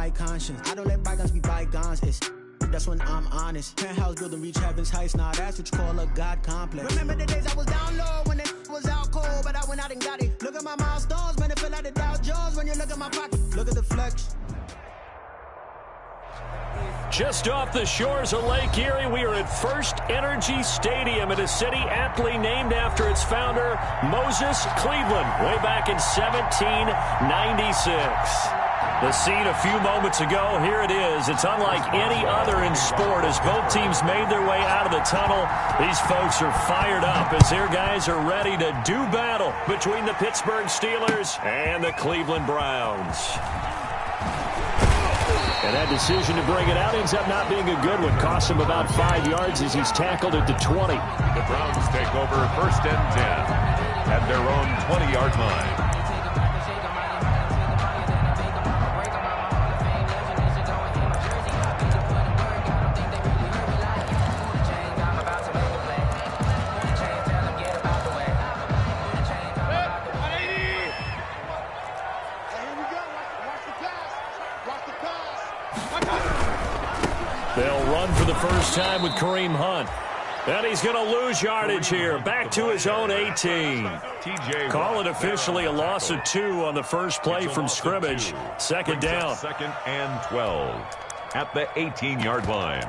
right conscience. I don't let bygones be bygones. That's when I'm honest. Penthouse building, reach heaven's heights. Now that's what you call a God complex. Remember the days I was down low when it was out cold, but I went out and got it. Look at my milestones, man, it feel like the Dow Jones when you look at my pocket. Look at the flex. Just off the shores of Lake Erie, we are at First Energy Stadium in a city aptly named after its founder, Moses Cleveland, way back in 1796. The scene a few moments ago, here it is. It's unlike any other in sport as both teams made their way out of the tunnel. These folks are fired up as their guys are ready to do battle between the Pittsburgh Steelers and the Cleveland Browns. And that decision to bring it out ends up not being a good one. Costs him about 5 yards as he's tackled at the 20. The Browns take over 1st and 10 at their own 20-yard line. They'll run for the first time with Kareem Hunt. And he's going to lose yardage here. Back to his own 18. Call it officially a loss of 2 on the first play from scrimmage. Second down. 2nd and 12 at the 18-yard line.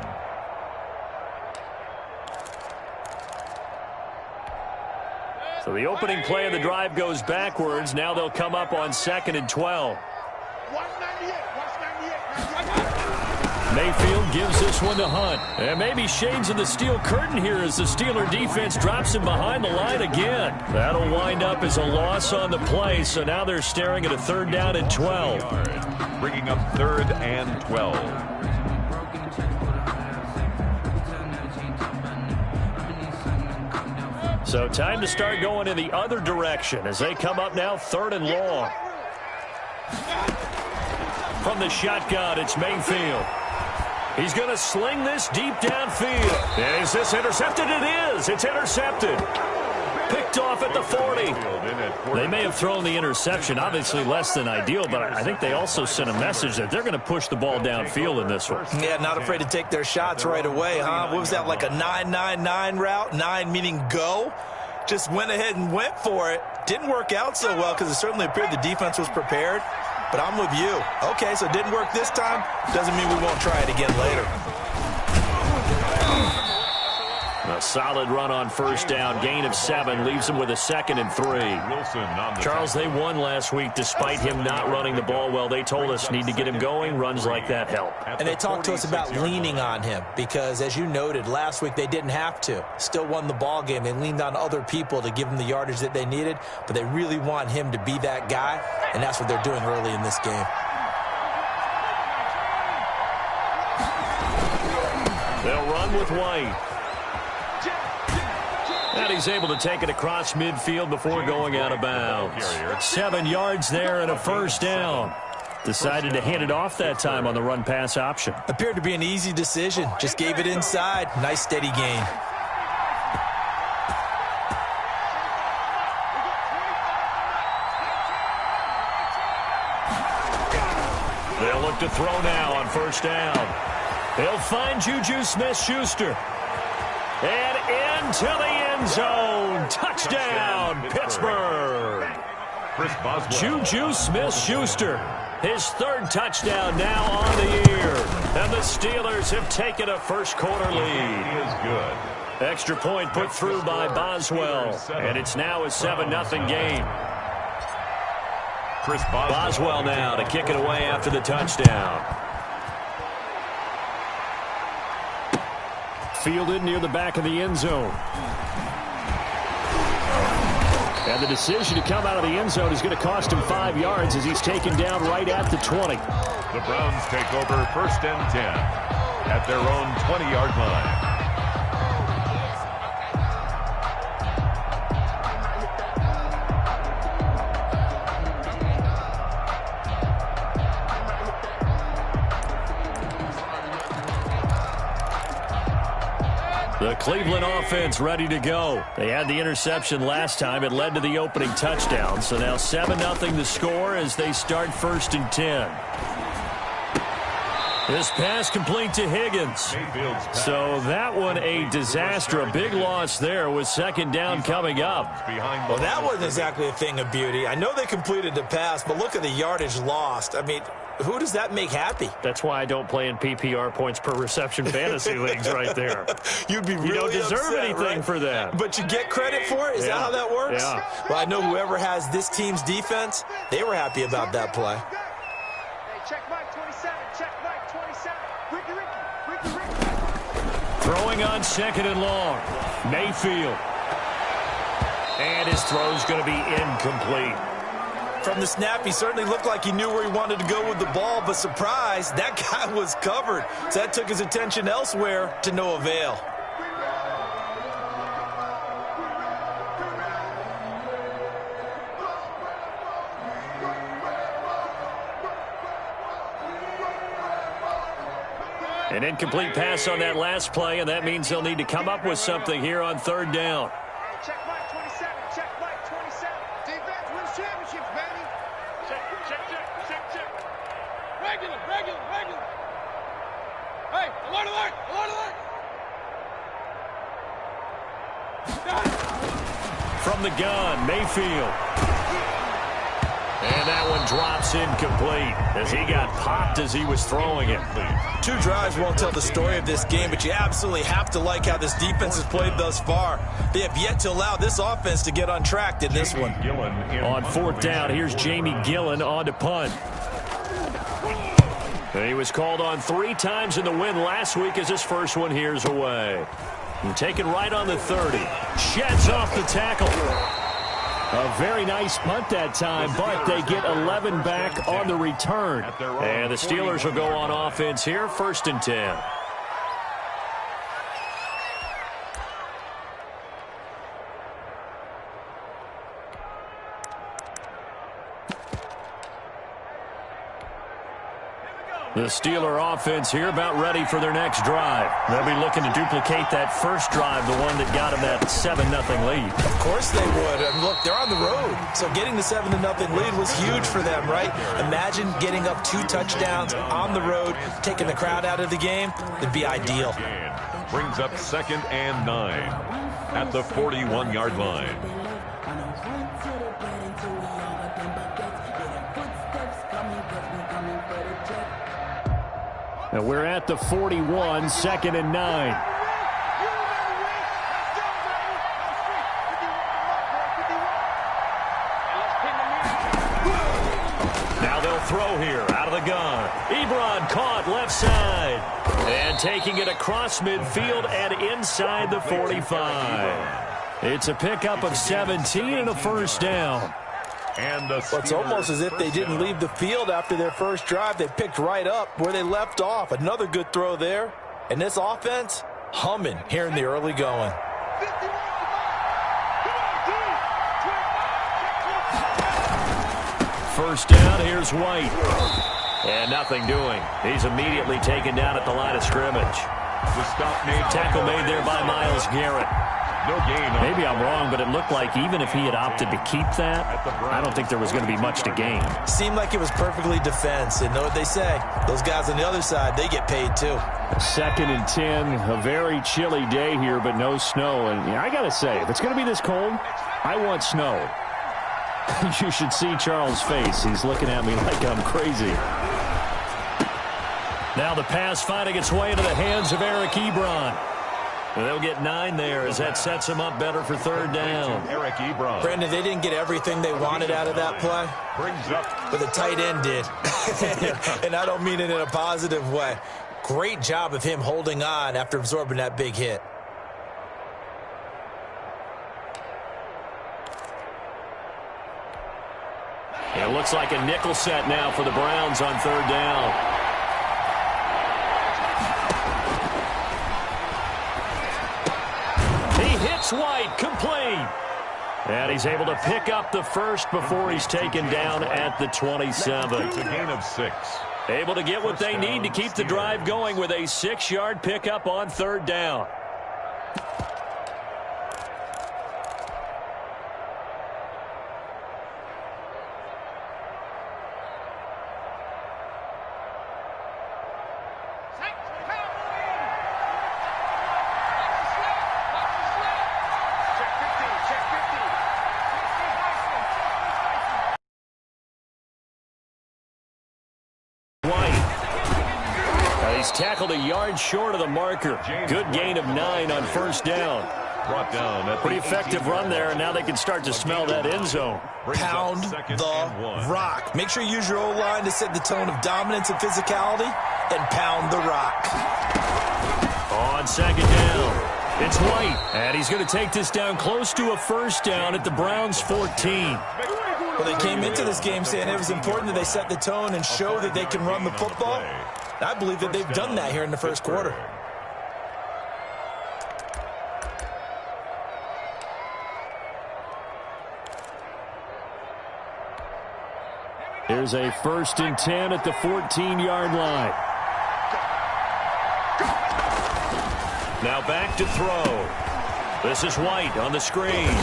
So the opening play of the drive goes backwards. Now they'll come up on 2nd and 12. Mayfield gives this one to Hunt. And maybe shades of the steel curtain here as the Steeler defense drops him behind the line again. That'll wind up as a loss on the play, so now they're staring at a 3rd down and 12. Bringing up 3rd and 12. So time to start going in the other direction as they come up now 3rd and long. From the shotgun, it's Mayfield. He's going to sling this deep downfield. And is this intercepted? It is. It's intercepted. Picked off at the 40. They may have thrown the interception, obviously less than ideal, but I think they also sent a message that they're going to push the ball downfield in this one. Yeah, not afraid to take their shots right away, huh? What was that, like a 9-9-9 route? 9 meaning go? Just went ahead and went for it. Didn't work out so well because it certainly appeared the defense was prepared. But I'm with you. Okay, so it didn't work this time. Doesn't mean we won't try it again later. A solid run on 1st down. Gain of 7 leaves them with a 2nd and 3. Charles, they won last week despite him not running the ball well. They told us need to get him going. Runs like that help. And they talked to us about leaning on him because, as you noted, last week they didn't have to. Still won the ball game. They leaned on other people to give them the yardage that they needed, but they really want him to be that guy, and that's what they're doing early in this game. They'll run with White. And he's able to take it across midfield before going out of bounds. 7 yards there and a 1st down. Decided to hand it off that time on the run-pass option. Appeared to be an easy decision. Just gave it inside. Nice steady gain. They'll look to throw now on 1st down. They'll find Juju Smith-Schuster. And into the end zone. Touchdown, Pittsburgh. Juju Smith-Schuster. His 3rd touchdown now on the year. And the Steelers have taken a first-quarter lead. He is good. Extra point put through by Boswell. And it's now a 7-0 game. Boswell now to kick it away after the touchdown. Fielded near the back of the end zone. And the decision to come out of the end zone is going to cost him 5 yards as he's taken down right at the 20. The Browns take over 1st and 10 at their own 20-yard line. The Cleveland offense ready to go. They had the interception last time. It led to the opening touchdown. So now 7-0 the score as they start 1st and 10. This pass complete to Higgins. So that one a disaster. A big loss there with second down coming up. Well, that wasn't exactly a thing of beauty. I know they completed the pass, but look at the yardage lost. I mean, who does that make happy? That's why I don't play in PPR points per reception fantasy leagues right there. You'd be really You don't deserve upset, anything right? for that. But you get credit for it? Is that how that works? Yeah. Well, I know whoever has this team's defense, they were happy about that play. Hey, check Mike 27. Check Mike 27. Ricky. Throwing on second and long. Mayfield. And his throw's going to be incomplete. From the snap, he certainly looked like he knew where he wanted to go with the ball, but surprise, that guy was covered. So that took his attention elsewhere to no avail. An incomplete pass on that last play, and that means they'll need to come up with something here on third down. Check Mike 27. Check Mike 27. Defense wins championships, baby. Check. Regular. Hey, alert. From the gun, Mayfield. And that one drops incomplete as he got popped as he was throwing it. 2 drives won't tell the story of this game, but you absolutely have to like how this defense has played thus far. They have yet to allow this offense to get on track in this one. On fourth down, here's Jamie Gillen on to punt. And he was called on 3 times in the win last week as his first one here's away. And taken right on the 30. Sheds off the tackle. A very nice punt that time, but they get 11 back on the return. And the Steelers will go on offense here, 1st and 10. The Steeler offense here about ready for their next drive. They'll be looking to duplicate that first drive, the one that got them that 7-0 lead. Of course they would. And look, they're on the road. So getting the 7-0 lead was huge for them, right? Imagine getting up 2 touchdowns on the road, taking the crowd out of the game. It'd be ideal. Brings up 2nd and 9 at the 41-yard line. Now we're at the 41, 2nd and 9. Now they'll throw here out of the gun. Ebron caught left side. And taking it across midfield and inside the 45. It's a pickup of 17 and a first down. And well, it's almost as if they didn't leave the field after their first drive. They picked right up where they left off. Another good throw there. And this offense, humming here in the early going. First down, here's White. And nothing doing. He's immediately taken down at the line of scrimmage. Tackle made there by Myles Garrett. No gain. Maybe I'm wrong, but it looked like even if he had opted to keep that, I don't think there was going to be much to gain. Seemed like it was perfectly defense. And know what they say? Those guys on the other side, they get paid too. 2nd and 10, a very chilly day here, but no snow. And yeah, I got to say, if it's going to be this cold, I want snow. You should see Charles' face. He's looking at me like I'm crazy. Now the pass finding its way into the hands of Eric Ebron. They'll get 9 there as that sets them up better for third down. Eric Ebron. Brandon, they didn't get everything they wanted out of that play. Brings up. But the tight end did. And I don't mean it in a positive way. Great job of him holding on after absorbing that big hit. It looks like a nickel set now for the Browns on third down. White complete. And he's able to pick up the first before he's taken down at the 27. It's a gain of 6. Able to get what they need to keep the drive going with a 6-yard pickup on third down. He's tackled a yard short of the marker. Good gain of 9 on first down. Brought down at Pretty effective run there, and now they can start to smell that end zone. Pound the rock. Make sure you use your O-line to set the tone of dominance and physicality, and pound the rock. On second down, it's White, and he's going to take this down close to a first down at the Browns' 14. Well, they came into this game saying it was important that they set the tone and show that they can run the football. I believe that they've done that here in the first quarter. Here's a 1st and 10 at the 14-yard line. Now back to throw. This is White on the screen.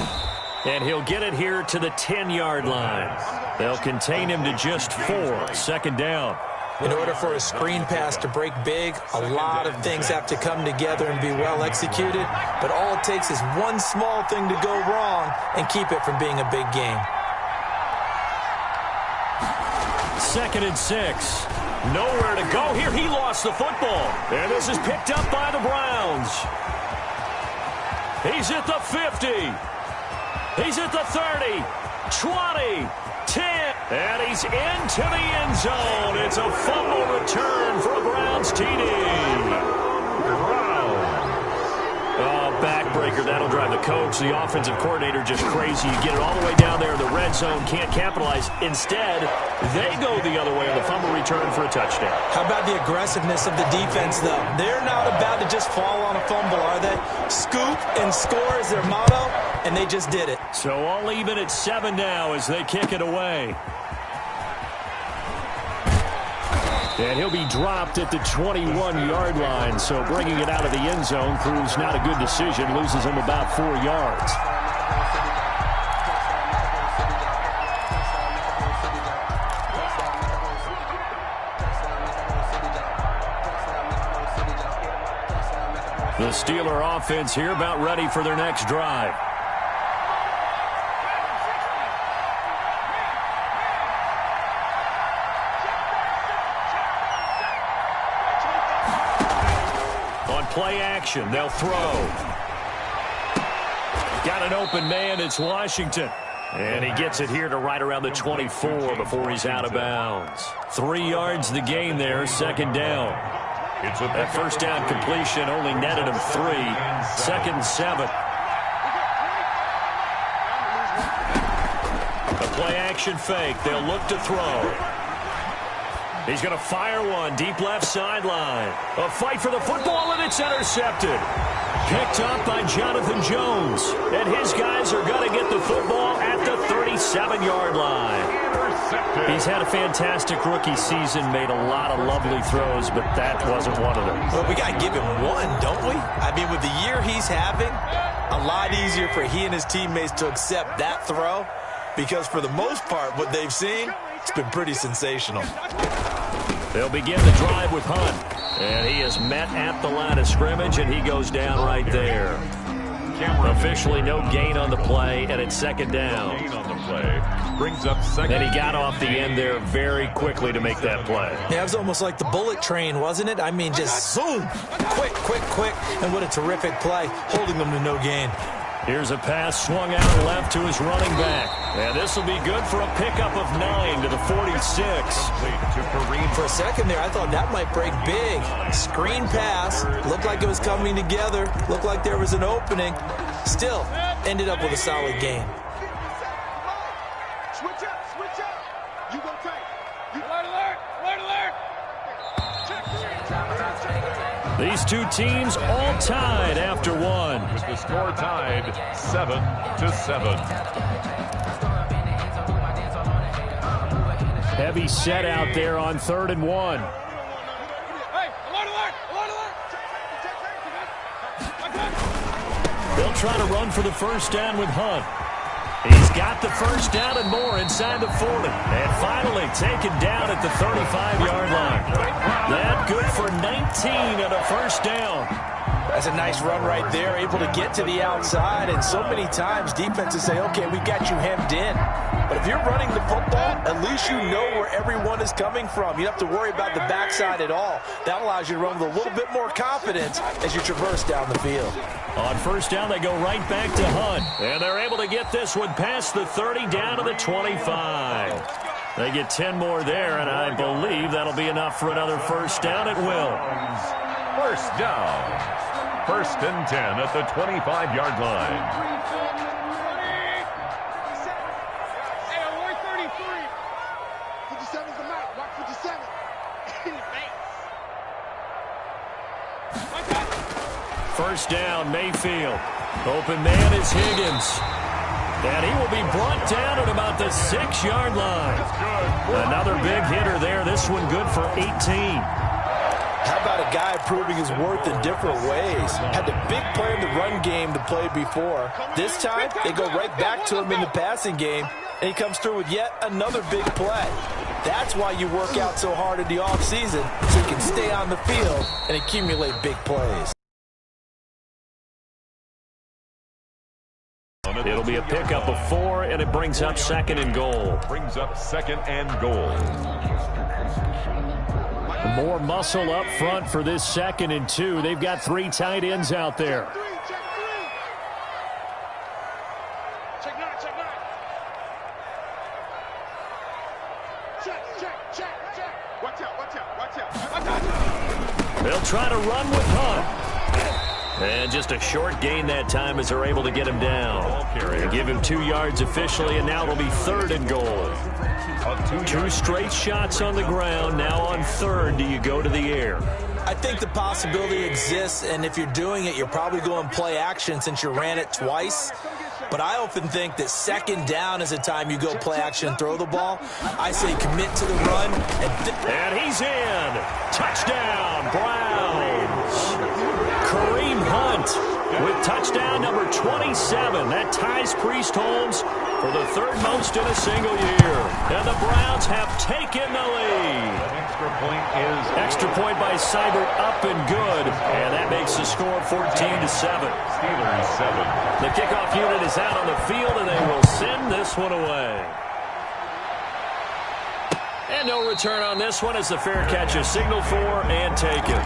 And he'll get it here to the 10-yard line. They'll contain him to just 4. Second down. In order for a screen pass to break big, a lot of things have to come together and be well executed. But all it takes is one small thing to go wrong and keep it from being a big game. 2nd and 6. Nowhere to go here. He lost the football. And this is picked up by the Browns. He's at the 50. He's at the 30, 20, 10, and he's into the end zone. It's a fumble return for a Browns TD. Backbreaker, that'll drive the coach, the offensive coordinator, just crazy. You get it all the way down there in the red zone, can't capitalize. Instead, they go the other way on the fumble return for a touchdown. How about the aggressiveness of the defense, though? They're not about to just fall on a fumble, are they? Scoop and score is their motto, and they just did it. So all even at 7 now as they kick it away. And he'll be dropped at the 21-yard line, so bringing it out of the end zone proves not a good decision, loses him about 4 yards. The Steeler offense here about ready for their next drive. Play action. They'll throw. Got an open man. It's Washington. And he gets it here to right around the 24 before he's out of bounds. 3 yards the gain there. 2nd down. That first down completion only netted him 3. 2nd and 7. A play action fake. They'll look to throw. He's going to fire one deep left sideline. A fight for the football, and it's intercepted. Picked up by Jonathan Jones. And his guys are going to get the football at the 37-yard line. He's had a fantastic rookie season, made a lot of lovely throws, but that wasn't one of them. Well, we got to give him one, don't we? I mean, with the year he's having, a lot easier for he and his teammates to accept that throw, because for the most part, what they've seen, it's been pretty sensational. They'll begin the drive with Hunt. And he is met at the line of scrimmage, and he goes down right there. Officially no gain on the play, and it's 2nd down. Gain on the play. Brings up 2nd. And he got off the end there very quickly to make that play. Yeah, it was almost like the bullet train, wasn't it? I mean, just zoom. Quick, quick, quick. And what a terrific play, holding them to no gain. Here's a pass swung out left to his running back. And this will be good for a pickup of 9 to the 46. For a second there, I thought that might break big. Screen pass. Looked like it was coming together. Looked like there was an opening. Still, ended up with a solid gain. Switch up, switch up. You go tight. Alert, alert, alert, alert. These two teams all tied after 1. With the score tied 7-7. Heavy set out there on 3rd and 1. Hey, alert, alert, alert, alert. They'll try to run for the first down with Hunt. He's got the first down and more inside the 40. And finally taken down at the 35-yard line. That good for 19 and a first down. That's a nice run right there, able to get to the outside. And so many times defenses say, okay, we got you hemmed in. But if you're running the football, at least you know where everyone is coming from. You don't have to worry about the backside at all. That allows you to run with a little bit more confidence as you traverse down the field. On first down, they go right back to Hunt. And they're able to get this one past the 30 down to the 25. They get 10 more there, and I believe that'll be enough for another first down. It will. First down. First and 10 at the 25-yard line. Hey, award 33. 57's the mic. Watch 57. First down, Mayfield. Open man is Higgins. And he will be brought down at about the 6-yard line. Another big hitter there. This one good for 18. How about a guy proving his worth in different ways? Had the big play in the run game to play before. This time, they go right back to him in the passing game, and he comes through with yet another big play. That's why you work out so hard in the offseason, so you can stay on the field and accumulate big plays. It'll be a pickup of 4, and it brings up second and goal. Brings up second and goal. More muscle up front for this second and 2. They've got 3 tight ends out there. Check 9. Check. Watch out. They'll try to run with Hunt. And just a short gain that time as they're able to get him down. They give him 2 yards officially, and now it'll be third and goal. 2 straight shots on the ground. Now on third, do you go to the air? I think the possibility exists, and if you're doing it, you're probably going play action since you ran it twice. But I often think that second down is the time you go play action and throw the ball. I say commit to the run. And he's in. Touchdown, Browns. Kareem Hunt with touchdown number 27. That ties Priest Holmes for the 3rd most in a single year. And the Browns have taken the lead. Extra point by Seibert, up and good. And that makes the score 14-7. Steelers 7. The kickoff unit is out on the field, and they will send this one away. And no return on this one as the fair catch is signaled for and taken.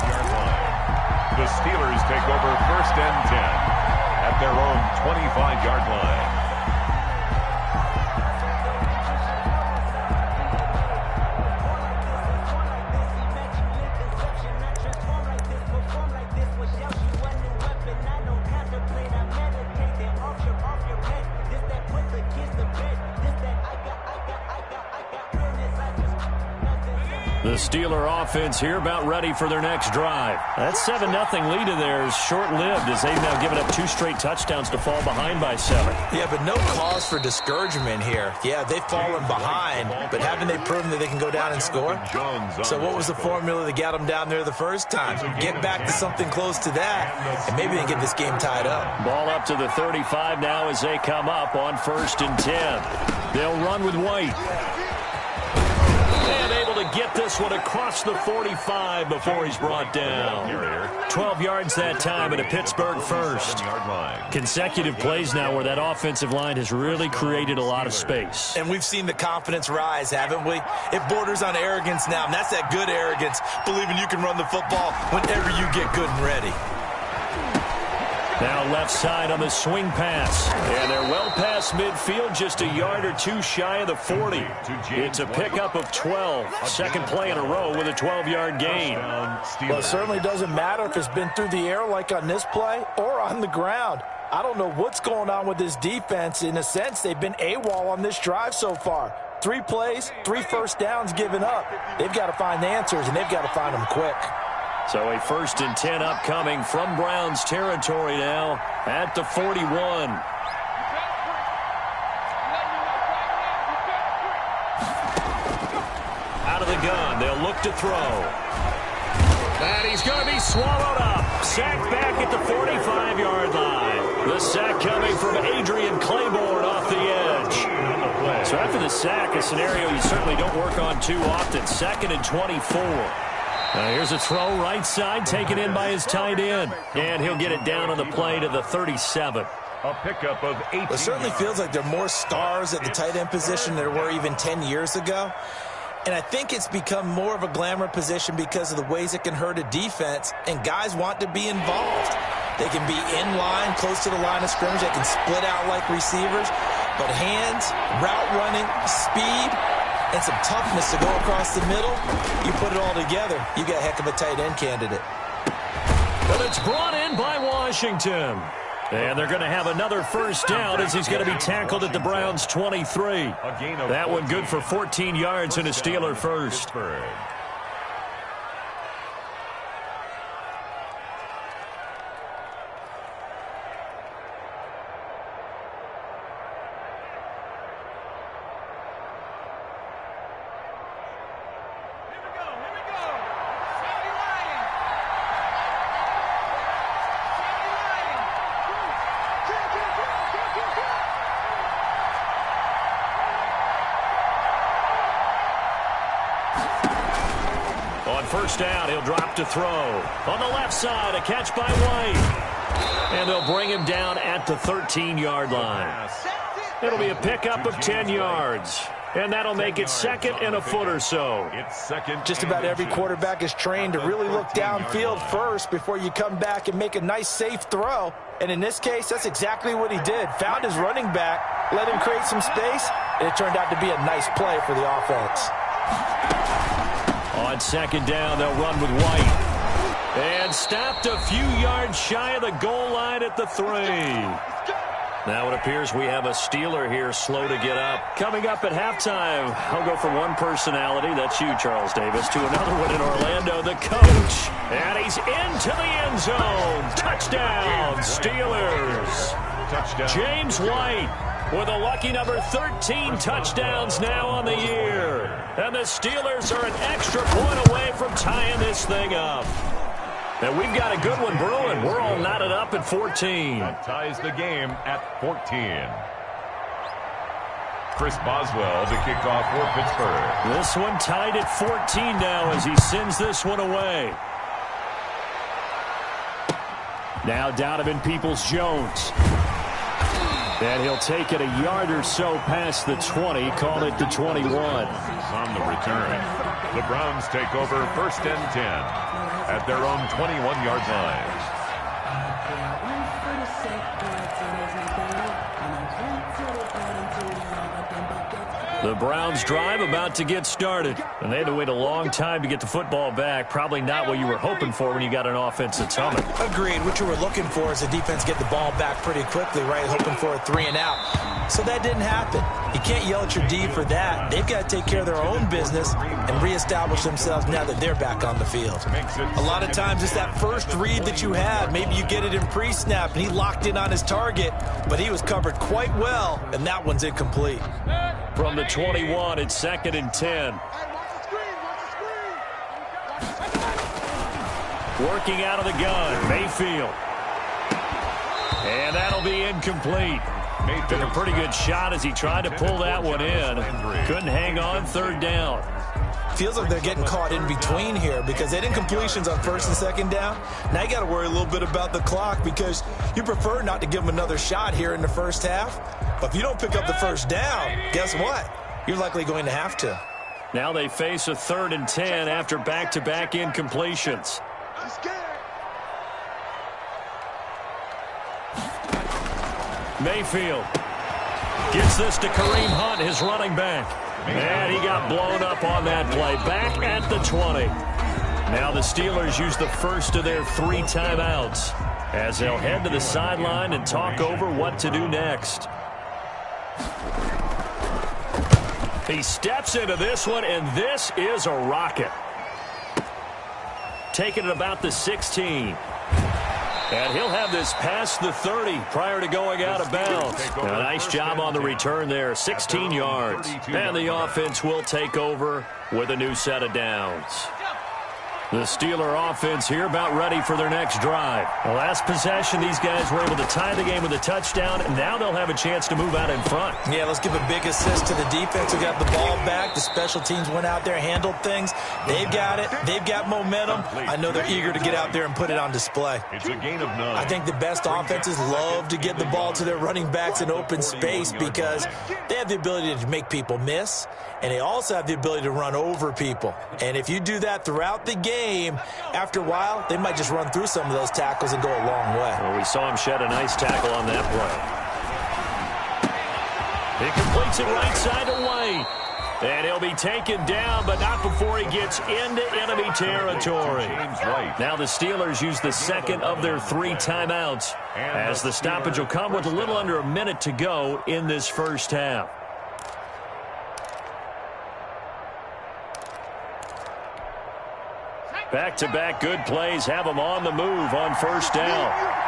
The Steelers take over first and 10 at their own 25-yard line. The Steeler offense here about ready for their next drive. That 7-0 lead of theirs short-lived as they've now given up 2 straight touchdowns to fall behind by 7. Yeah, but no cause for discouragement here. Yeah, they've fallen behind, but haven't they proven that they can go down and score? So what was the formula that got them down there the first time? Get back to something close to that, and maybe they can get this game tied up. Ball up to the 35 now as they come up on first and 10. They'll run with White. And able to get this one across the 45 before he's brought down. 12 yards that time and a Pittsburgh first. Consecutive plays now where that offensive line has really created a lot of space. And we've seen the confidence rise, haven't we? It borders on arrogance now, and that's that good arrogance, believing you can run the football whenever you get good and ready. Now left side on the swing pass. And they're well past midfield, just a yard or 2 shy of the 40. It's a pickup of 12. Second play in a row with a 12-yard gain. Well, it certainly doesn't matter if it's been through the air like on this play or on the ground. I don't know what's going on with this defense. In a sense, they've been AWOL on this drive so far. 3 plays, 3 first downs given up. They've got to find the answers, and they've got to find them quick. So a first and 10 upcoming from Browns territory now at the 41. Out of the gun, they'll look to throw. And he's going to be swallowed up. Sacked back at the 45-yard line. The sack coming from Adrian Claiborne off the edge. So after the sack, a scenario you certainly don't work on too often. 2nd and 24. Here's a throw right side, taken in by his tight end. And he'll get it down on the play to the 37. A pickup of 18. It certainly feels like there are more stars at the tight end position than there were even 10 years ago. And I think it's become more of a glamour position because of the ways it can hurt a defense, and guys want to be involved. They can be in line, close to the line of scrimmage. They can split out like receivers. But hands, route running, speed, and some toughness to go across the middle, you put it all together, you got a heck of a tight end candidate. But it's brought in by Washington. And they're going to have another first down as he's going to be tackled at the Browns' 23. That one good for 14 yards and a Steeler first. First down, he'll drop to throw. On the left side, a catch by White. And they'll bring him down at the 13-yard line. It'll be a pickup of 10 yards. And that'll make it second and a foot or so. Just about every quarterback is trained to really look downfield first before you come back and make a nice, safe throw. And in this case, that's exactly what he did. Found his running back, let him create some space, and it turned out to be a nice play for the offense. On second down, they'll run with White. And stopped a few yards shy of the goal line at the 3. Now it appears we have a Steeler here slow to get up. Coming up at halftime, I'll go from one personality, that's you, Charles Davis, to another one in Orlando, the coach. And he's into the end zone. Touchdown, Steelers. Touchdown. James White with a lucky number 13 touchdowns now on the year. And the Steelers are an extra point away from tying this thing up. And we've got a good one brewing. We're all knotted up at 14. That ties the game at 14. Chris Boswell to kick off for Pittsburgh. This one tied at 14 now as he sends this one away. Now Donovan Peoples-Jones. And he'll take it a yard or so past the 20, call it the 21. On the return, the Browns take over first and 10 at their own 21-yard line. The Browns drive about to get started. And they had to wait a long time to get the football back. Probably not what you were hoping for when you got an offense that's humming. Agreed. What you were looking for is the defense get the ball back pretty quickly, right? Hoping for a 3 and out. So that didn't happen. You can't yell at your D for that. They've got to take care of their own business and reestablish themselves now that they're back on the field. A lot of times it's that first read that you had. Maybe you get it in pre-snap and he locked in on his target, but he was covered quite well, and that one's incomplete. From the 21, it's second and 10. Working out of the gun, Mayfield. And that'll be incomplete. Took a pretty good shot as he tried to pull that one in. Couldn't hang on, third down. Feels like they're getting caught in between here because they did incompletions on first and second down. Now you got to worry a little bit about the clock because you prefer not to give them another shot here in the first half. But if you don't pick up the first down, guess what? You're likely going to have to. Now they face a third and 10 after back-to-back incompletions. Mayfield gets this to Kareem Hunt, his running back. And he got blown up on that play. Back at the 20. Now the Steelers use the first of their 3 timeouts as they'll head to the sideline and talk over what to do next. He steps into this one, and this is a rocket. Taking it about the 16. And he'll have this past the 30 prior to going out of bounds. A nice job on the return there, 16 yards. And the offense will take over with a new set of downs. The Steeler offense here about ready for their next drive. The last possession, these guys were able to tie the game with a touchdown, and now they'll have a chance to move out in front. Yeah, let's give a big assist to the defense who got the ball back. The special teams went out there, handled things. They've got it. They've got momentum. I know they're eager to get out there and put it on display. It's a gain of 9. I think the best offenses love to get the ball to their running backs in open space because they have the ability to make people miss, and they also have the ability to run over people. And if you do that throughout the game, after a while, they might just run through some of those tackles and go a long way. Well, we saw him shed a nice tackle on that play. He completes it right side to White. And he'll be taken down, but not before he gets into enemy territory. Now the Steelers use the second of their 3 timeouts, as the stoppage will come with a little under a minute to go in this first half. Back-to-back good plays have them on the move on first down.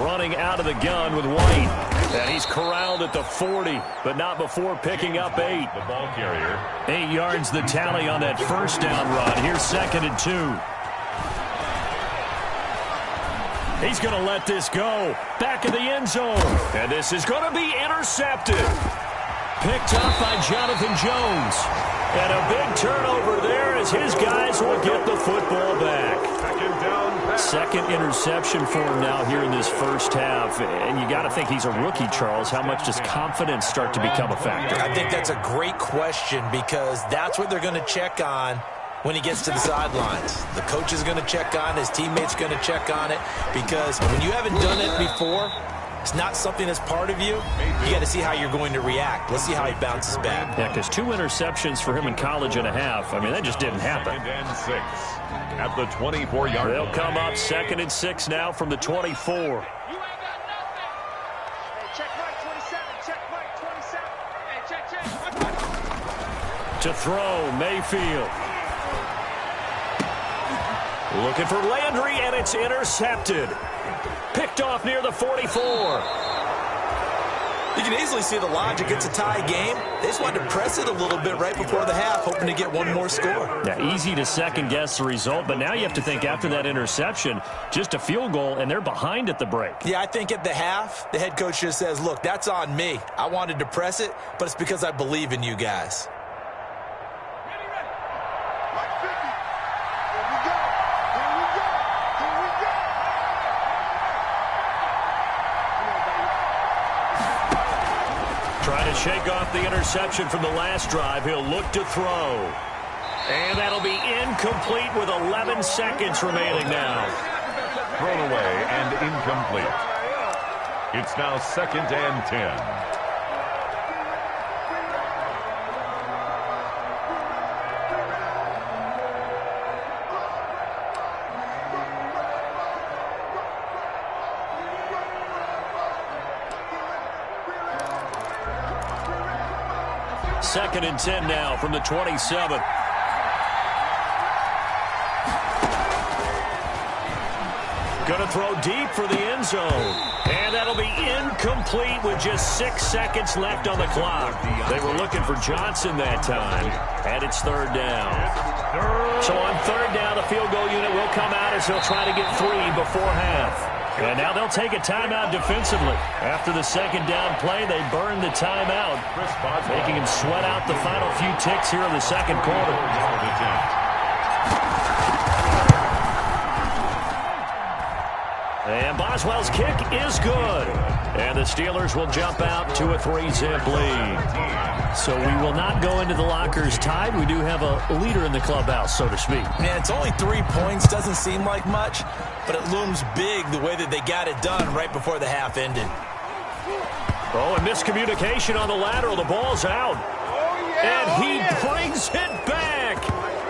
Running out of the gun with White. And he's corralled at the 40, but not before picking up 8. The ball carrier. 8 yards the tally on that first down run. Here's 2nd and 2. He's going to let this go. Back in the end zone. And this is going to be intercepted. Picked up by Jonathan Jones. And a big turnover there as his guys will get the football back. Second interception for him now here in this first half. And you got to think he's a rookie, Charles. How much does confidence start to become a factor? I think that's a great question because that's what they're going to check on when he gets to the sidelines. The coach is going to check on it. His teammates going to check on it because when you haven't done it before, it's not something that's part of you. You got to see how you're going to react. Let's see how he bounces back. Yeah, because 2 interceptions for him in college and a half. I mean, that just didn't happen. 2nd and 6 at the 24-yard line. They'll come up 2nd and 6 now from the 24. To throw, Mayfield. Looking for Landry, and it's intercepted. Picked off near the 44. You can easily see the logic. It's a tie game. They just wanted to press it a little bit right before the half, hoping to get one more score. Yeah, easy to second-guess the result, but now you have to think after that interception, just a field goal, and they're behind at the break. Yeah, I think at the half, the head coach just says, look, that's on me. I wanted to press it, but it's because I believe in you guys. Trying to shake off the interception from the last drive. He'll look to throw. And that'll be incomplete with 11 seconds remaining now. Thrown away and incomplete. It's now 2nd and 10. Second and 10 now from the 27. Going to throw deep for the end zone. And that'll be incomplete with just 6 seconds left on the clock. They were looking for Johnson that time. And it's 3rd down. So on 3rd down, the field goal unit will come out as they'll try to get 3 before half. And now they'll take a timeout defensively. After the 2nd down play, they burn the timeout, making him sweat out the final few ticks here in the 2nd quarter. And Boswell's kick is good. And the Steelers will jump out to a 3-zip lead. So we will not go into the lockers tied. We do have a leader in the clubhouse, so to speak. Yeah, it's only 3 points. Doesn't seem like much, but it looms big the way that they got it done right before the half ended. Oh, and miscommunication on the lateral. The ball's out. And he brings it back.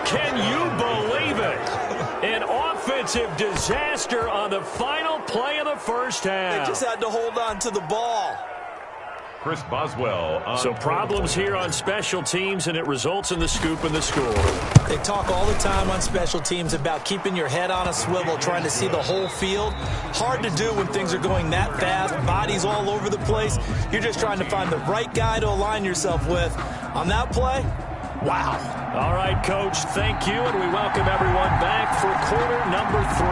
Can you believe it? An offensive disaster on the final play of the first half. They just had to hold on to the ball. Chris Boswell. So problems here on special teams, and it results in the scoop and the score. They talk all the time on special teams about keeping your head on a swivel, trying to see the whole field. Hard to do when things are going that fast, bodies all over the place. You're just trying to find the right guy to align yourself with. On that play, wow. All right, Coach, thank you, and we welcome everyone back for quarter number 3.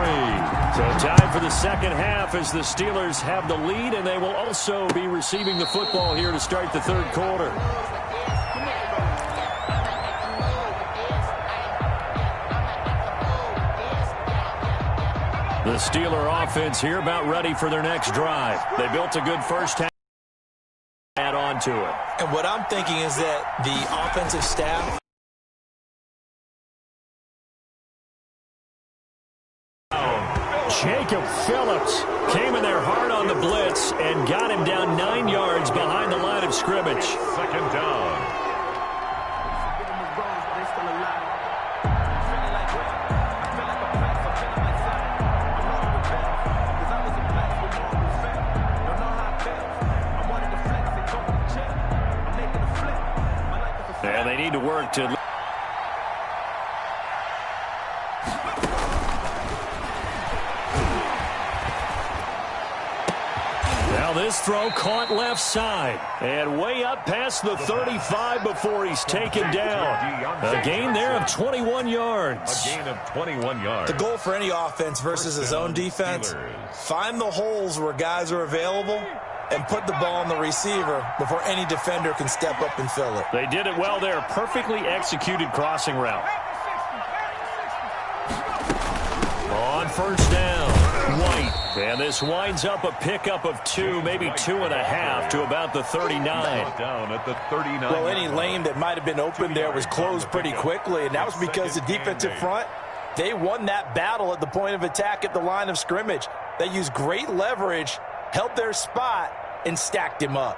So time for the second half as the Steelers have the lead, and they will also be receiving the football here to start the third quarter. The Steeler offense here about ready for their next drive. They built a good first half. Add on to it. And what I'm thinking is that the offensive staff... Jacob Phillips came in there hard on the blitz and got him down 9 yards behind the line of scrimmage. Second down. And they need to work to... This throw caught left side and way up past the 35 before he's taken down. A gain there of 21 yards. A gain of 21 yards. The goal for any offense versus his own defense, find the holes where guys are available and put the ball on the receiver before any defender can step up and fill it. They did it well there. Perfectly executed crossing route. On first down, White. And this winds up a pickup of 2, maybe 2.5 to about the 39. Down at the 39. Well, any lane that might have been open there was closed pretty quickly, and that was because the defensive front, they won that battle at the point of attack at the line of scrimmage. They used great leverage, held their spot, and stacked him up.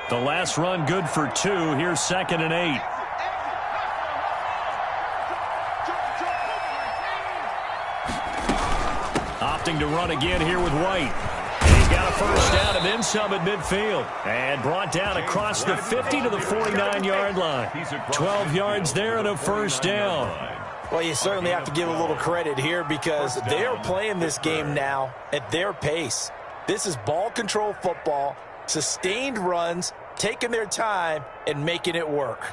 The last run good for 2. Here's 2nd and 8. Opting to run again here with White. And he's got a first down and then some at midfield. And brought down across the 50 to the 49-yard line. 12 yards there and a first down. Well, you certainly have to give a little credit here because they are playing this game now at their pace. This is ball control football, sustained runs, taking their time, and making it work.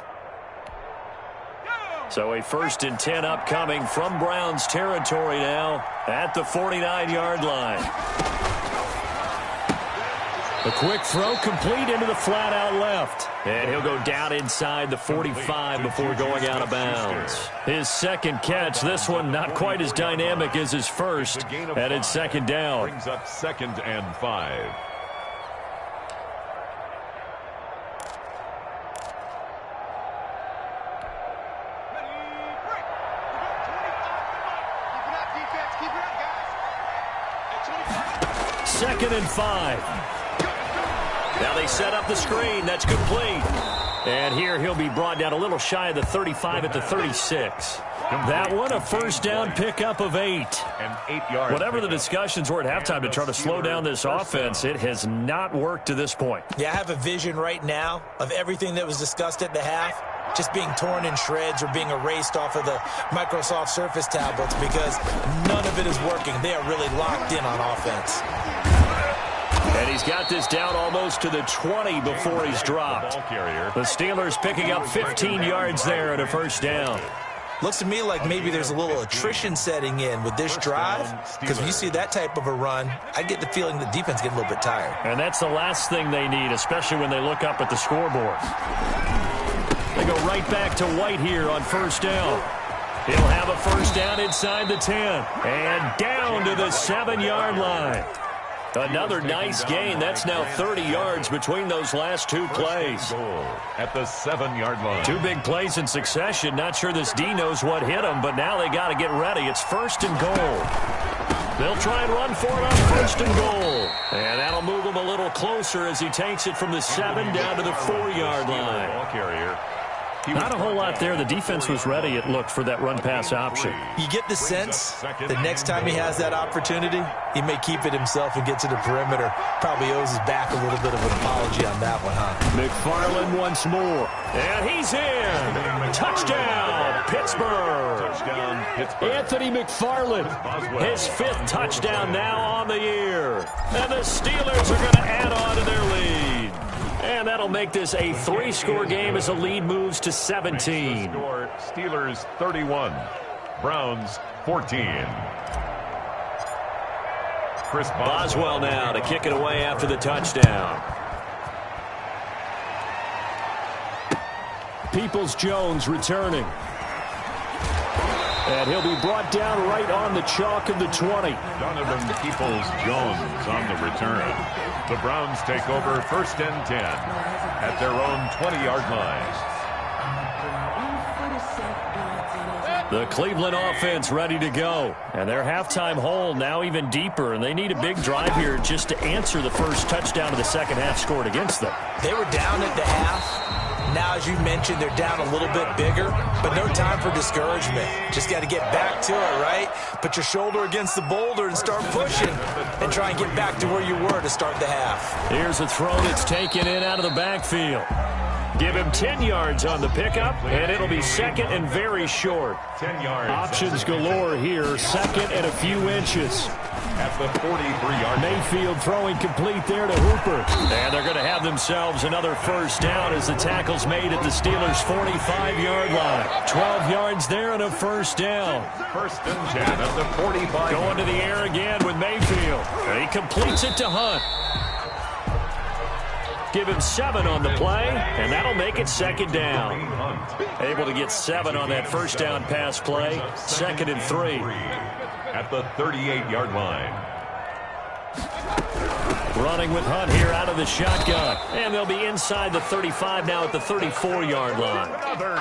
So a 1st and 10 upcoming from Browns territory now at the 49-yard line. A quick throw complete into the flat out left. And he'll go down inside the 45 before going out of bounds. His second catch, this one not quite as dynamic as his first. And it's 2nd down. Brings up 2nd and 5. Second and 5. Now they set up the screen. That's complete. And here he'll be brought down a little shy of the 35 at the 36. That one a first down pickup of 8. Whatever the discussions were at halftime to try to slow down this offense, it has not worked to this point. Yeah, I have a vision right now of everything that was discussed at the half just being torn in shreds or being erased off of the Microsoft Surface tablets because none of it is working. They are really locked in on offense. And he's got this down almost to the 20 before he's dropped. The Steelers picking up 15 yards there and a first down. Looks to me like maybe there's a little attrition setting in with this drive because when you see that type of a run, I get the feeling the defense getting a little bit tired. And that's the last thing they need, especially when they look up at the scoreboard. They go right back to White here on first down. He'll have a first down inside the 10 and down to the 7-yard line. Another nice gain. That's now 30 yards between those last 2 plays. At the 7-yard line. 2 big plays in succession. Not sure this D knows what hit him, but now they got to get ready. It's 1st and goal. They'll try and run for it on 1st and goal. And that'll move him a little closer as he takes it from the 7 down to the 4-yard line. Ball carrier. Not a whole lot there. The defense was ready, it looked, for that run-pass option. You get the sense that next time he has that opportunity, he may keep it himself and get to the perimeter. Probably owes his back a little bit of an apology on that one, huh? McFarland once more. And he's in. Touchdown, Pittsburgh. Touchdown, Pittsburgh. Anthony McFarland, his 5th touchdown now on the year. And the Steelers are going to add on to their lead. And that'll make this a 3-score game as the lead moves to 17. Score, Steelers 31, Browns 14. Chris Boswell now to kick it away after the touchdown. Peoples-Jones returning. And he'll be brought down right on the chalk of the 20. Donovan Peoples-Jones on the return. The Browns take over 1st and 10 at their own 20-yard line. The Cleveland offense ready to go. And their halftime hole now even deeper. And they need a big drive here just to answer the first touchdown of the second half scored against them. They were down at the half. Now, as you mentioned, they're down a little bit bigger, but no time for discouragement. Just got to get back to it, right? Put your shoulder against the boulder and start pushing and try and get back to where you were to start the half. Here's a throw that's taken in out of the backfield. Give him 10 yards on the pickup, and it'll be second and very short. 10 yards. Options galore here, second and a few inches. At the 43-yard line. Mayfield throwing complete there to Hooper. And they're going to have themselves another first down as the tackle's made at the Steelers' 45-yard line. 12 yards there and a first down. 1st and 10 at the 45. Going to the air again with Mayfield. He completes it to Hunt. Give him 7 on the play, and that'll make it 2nd down. Able to get 7 on that first down pass play. 2nd and 3. At the 38-yard line. Running with Hunt here out of the shotgun. And they'll be inside the 35 now at the 34-yard line.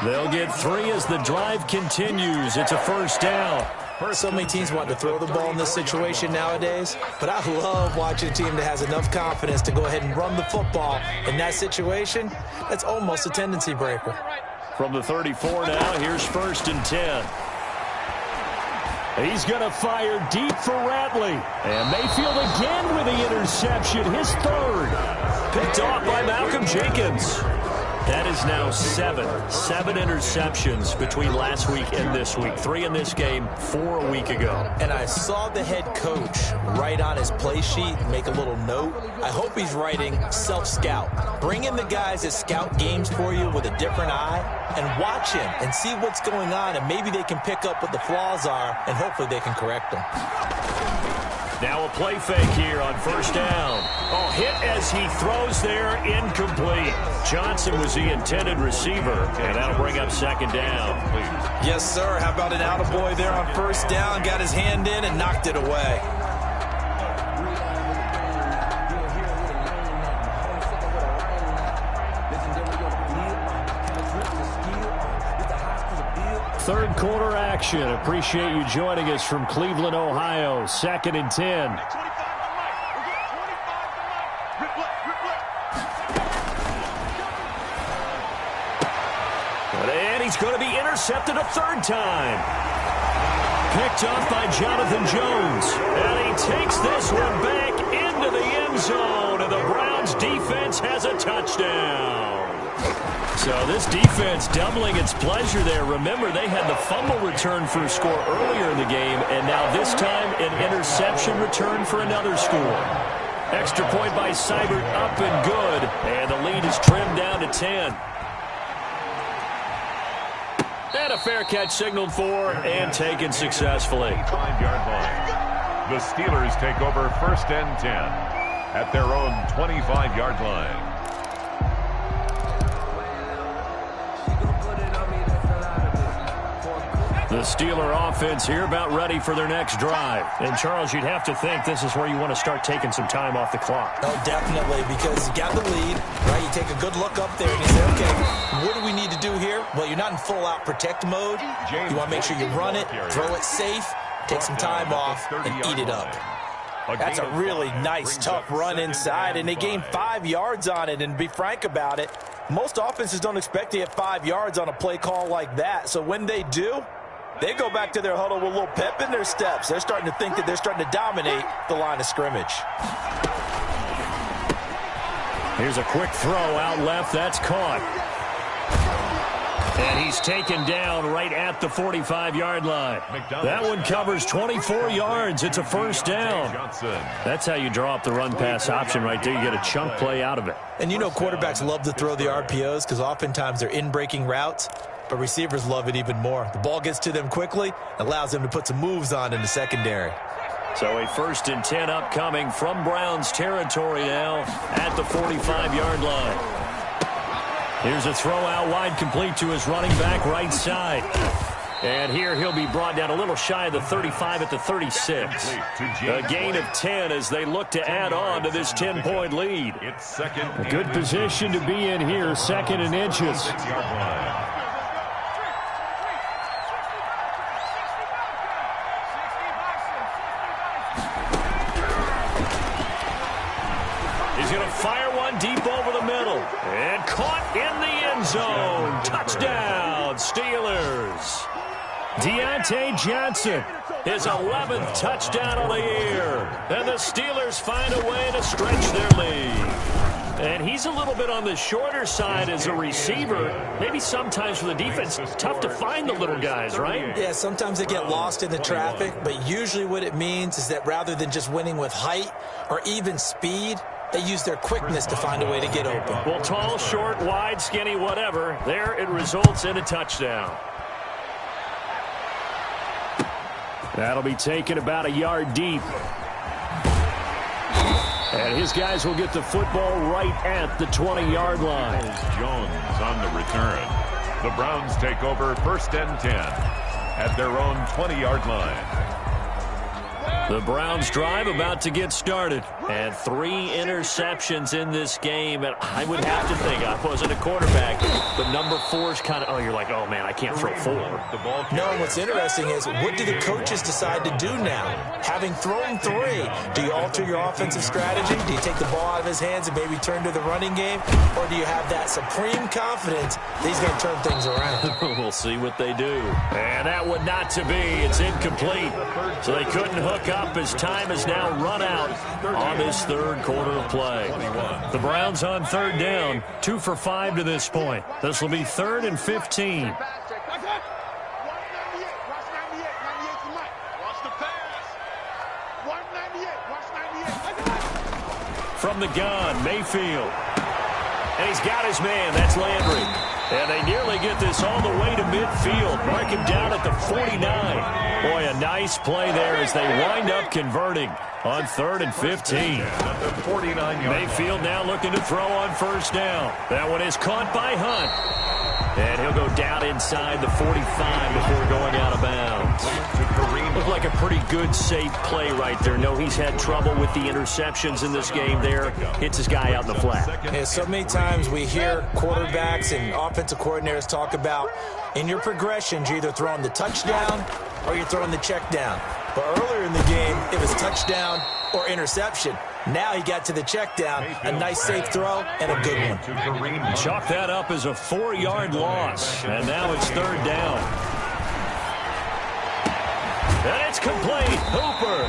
They'll get 3 as the drive continues. It's a first down. So many teams want to throw the ball in this situation nowadays, but I love watching a team that has enough confidence to go ahead and run the football. In that situation, that's almost a tendency breaker. From the 34 now, here's 1st and 10. He's going to fire deep for Ratley. And Mayfield again with the interception, his 3rd. Picked off by Malcolm Jenkins. That is now 7 interceptions between last week and this week. 3 in this game, 4 a week ago. And I saw the head coach write on his play sheet, make a little note. I hope he's writing self-scout. Bring in the guys that scout games for you with a different eye and watch him and see what's going on, and maybe they can pick up what the flaws are, and hopefully they can correct them. Now a play fake here on first down. Oh, hit as he throws there, incomplete. Johnson was the intended receiver, and that'll bring up 2nd down. Yes, sir. How about an attaboy there on first down? Got his hand in and knocked it away. Third quarter action. Appreciate you joining us from Cleveland, Ohio. 2nd and 10. And he's going to be intercepted a 3rd time. Picked off by Jonathan Jones. And he takes this one back into the end zone. And the Browns defense has a touchdown. So this defense doubling its pleasure there. Remember, they had the fumble return for a score earlier in the game, and now this time an interception return for another score. Extra point by Seibert, up and good, and the lead is trimmed down to 10. And a fair catch signaled for and taken successfully. 5-yard line. The Steelers take over 1st and 10 at their own 25-yard line. The Steeler offense here about ready for their next drive. And, Charles, you'd have to think this is where you want to start taking some time off the clock. Oh, definitely, because you got the lead, right? You take a good look up there and you say, okay, what do we need to do here? Well, you're not in full-out protect mode. You want to make sure you run it, throw it safe, take some time off, and eat it up. That's a really nice, tough run inside, and they gained 5 yards on it. And to be frank about it, Most offenses don't expect to get 5 yards on a play call like that. So when they do, they go back to their huddle with a little pep in their steps. They're starting to think that they're starting to dominate the line of scrimmage. Here's a quick throw out left. That's caught. And he's taken down right at the 45-yard line. That one covers 24 yards. It's a first down. That's how you draw up the run-pass option right there. You get a chunk play out of it. And you know quarterbacks love to throw the RPOs because oftentimes they're in-breaking routes, but receivers love it even more. The ball gets to them quickly, allows them to put some moves on in the secondary. So a 1st and 10 upcoming from Browns territory now at the 45-yard line. Here's a throw out wide, complete to his running back right side. And here he'll be brought down a little shy of the 35 at the 36. A gain of 10 as they look to add on to this 10-point lead. A good position to be in here, 2nd and inches. He's going to fire one deep over the middle. And caught in the end zone. Touchdown, Steelers. Deontay Johnson, his 11th touchdown of the year. And the Steelers find a way to stretch their lead. And he's a little bit on the shorter side as a receiver. Maybe sometimes for the defense, it's tough to find the little guys, right? Yeah, sometimes they get lost in the traffic, but usually what it means is that rather than just winning with height or even speed, they use their quickness to find a way to get open. Well, tall, short, wide, skinny, whatever, there it results in a touchdown. That'll be taken about a yard deep. And his guys will get the football right at the 20-yard line. Jones on the return. The Browns take over 1st and 10 at their own 20-yard line. The Browns drive about to get started. And 3 interceptions in this game. And I would have to think, I wasn't a quarterback, but number 4 is kind of, oh, you're like, oh, man, I can't throw 4. No, what's interesting is, what do the coaches decide to do now? Having thrown 3, do you alter your offensive strategy? Do you take the ball out of his hands and maybe turn to the running game? Or do you have that supreme confidence that he's going to turn things around? We'll see what they do. And that one not to be. It's incomplete. So they couldn't hook up as time is now run out on this 3rd quarter of play. The Browns on 3rd down, 2 for 5 to this point. This will be 3rd and 15. From the gun, Mayfield. And he's got his man. That's Landry. And they nearly get this all the way to midfield. Mark him down at the 49. Boy, a nice play there as they wind up converting on 3rd and 15. Mayfield now looking to throw on 1st down. That one is caught by Hunt. And he'll go down inside the 45 before going out of bounds. Looked like a pretty good, safe play right there. No, he's had trouble with the interceptions in this game there. Hits his guy out in the flat. Yeah, so many times we hear quarterbacks and offensive coordinators talk about, in your progressions, you're either throwing the touchdown or you're throwing the check down. But earlier in the game, it was touchdown or interception. Now he got to the check down, a nice safe throw, and a good one. Chalk that up as a 4-yard loss, and now it's 3rd down. And it's complete. Hooper.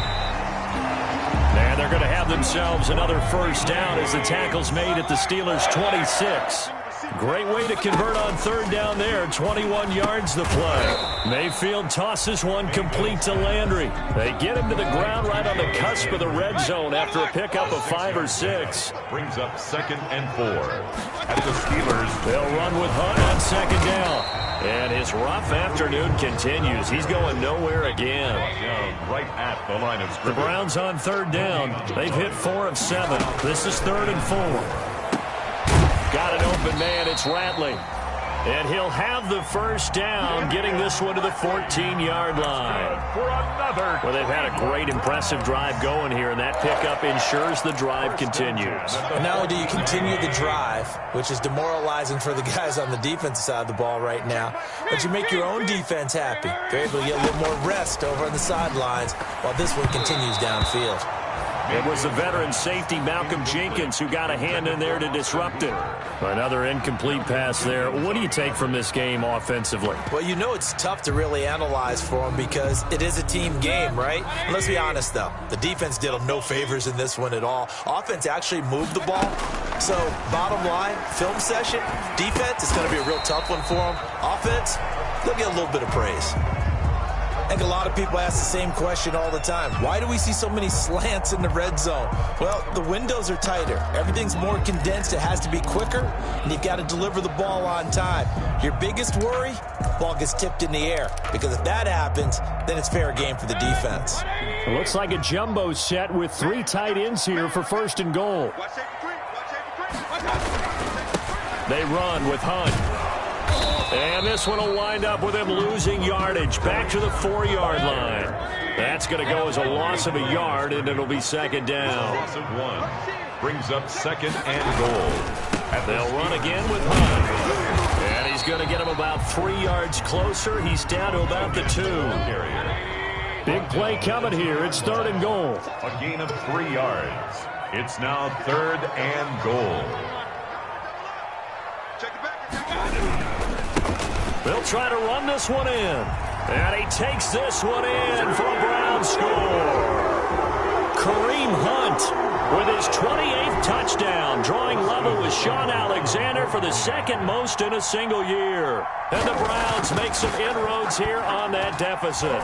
And they're going to have themselves another 1st down as the tackle's made at the Steelers' 26. Great way to convert on 3rd down there. 21 yards the play. Mayfield tosses one complete to Landry. They get him to the ground right on the cusp of the red zone after a pickup of 5 or 6. Brings up 2nd and 4. At the Steelers. They'll run with Hunt on 2nd down. And his rough afternoon continues. He's going nowhere again. Right at the line of scrimmage. The Browns on 3rd down. They've hit 4 of 7. This is 3rd and 4. Got an open man. It's Ratley. And he'll have the 1st down, getting this one to the 14-yard line. For another. Well, they've had a great, impressive drive going here, and that pickup ensures the drive continues. And not only do you continue the drive, which is demoralizing for the guys on the defensive side of the ball right now, but you make your own defense happy. They're able to get a little more rest over on the sidelines while this one continues downfield. It was the veteran safety Malcolm Jenkins who got a hand in there to disrupt it. Another incomplete pass there. What do you take from this game offensively? Well, you know it's tough to really analyze for them because it is a team game, right? And let's be honest, though. The defense did them no favors in this one at all. Offense actually moved the ball. So, bottom line, film session, defense is going to be a real tough one for them. Offense, they'll get a little bit of praise. I think a lot of people ask the same question all the time. Why do we see so many slants in the red zone? Well, the windows are tighter. Everything's more condensed. It has to be quicker, and you've got to deliver the ball on time. Your biggest worry, ball gets tipped in the air, because if that happens, then it's fair game for the defense. It looks like a jumbo set with 3 tight ends here for 1st and goal. They run with Hunt. And this one will wind up with him losing yardage back to the 4-yard line. That's going to go as a loss of a yard, and it'll be 2nd down. Loss of 1 brings up 2nd and goal. They'll run again with Hunt. And he's going to get him about 3 yards closer. He's down to about the 2. Big play coming here. It's 3rd and goal. A gain of 3 yards. It's now 3rd and goal. They'll try to run this one in. And he takes this one in for a Brown score. Kareem Hunt with his 28th touchdown, drawing level with Sean Alexander for the 2nd most in a single year. And the Browns make some inroads here on that deficit.